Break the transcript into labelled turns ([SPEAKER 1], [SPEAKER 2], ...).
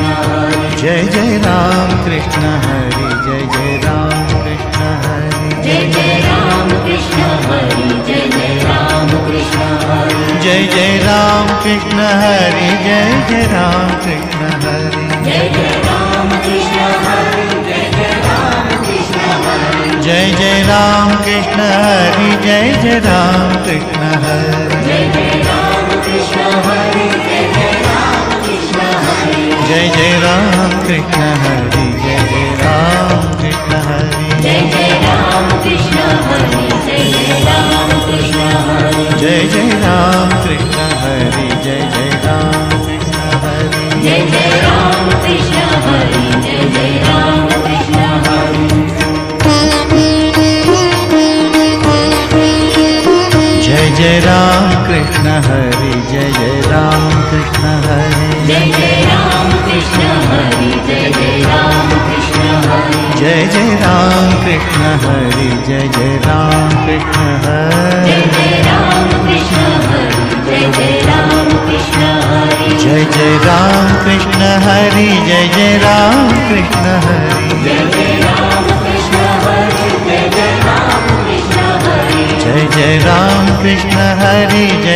[SPEAKER 1] Krishna Hare.
[SPEAKER 2] Jai Jai Ram Krishna Hari Jai Jai Ram Krishna Hari
[SPEAKER 1] Jai Jai Ram Krishna Hare. Jai Jai Ram Krishna Hare.
[SPEAKER 2] Jai Jai Ram Krishna Hari Jai Jai Ram Krishna Hari
[SPEAKER 1] Jai Jai Ram Krishna Hare. Jai Jai Ram Krishna Hare.
[SPEAKER 2] Jai Jai Ram Krishna Hari Jai Jai Ram Krishna Hari
[SPEAKER 1] Jai Jai Ram Krishna Hare. Jai Jai Ram Krishna Hare.
[SPEAKER 2] Jai Jai Ram Krishna Hari Jai Jai Ram Krishna Hari
[SPEAKER 1] Jai Jai Ram Krishna Hare. Jai Jai Ram Krishna Hare.
[SPEAKER 2] Jai Jai Ram Krishna Hari Jai Jai Ram Krishna Hari
[SPEAKER 1] Jai Jai Ram Krishna Hare. Jai Jai Ram Krishna Hare.
[SPEAKER 2] Jai Jai Ram Krishna Hari Jai Jai Ram Krishna Hari
[SPEAKER 1] Jai Jai Ram Krishna Hare. Jai Jai Ram Krishna Hare.
[SPEAKER 2] Jai Jai Ram Krishna Hari Jai Jai Ram Krishna Hari
[SPEAKER 1] Jai Jai Ram Krishna Hare. Jai Jai Ram Krishna Hare.
[SPEAKER 2] Jai Jai Ram Krishna Hari Jai Jai Ram Krishna Hari
[SPEAKER 1] Jai Jai Ram Krishna Hare. Jai Jai Ram Krishna Hare.
[SPEAKER 2] Jai Jai Ram Krishna Hari Jai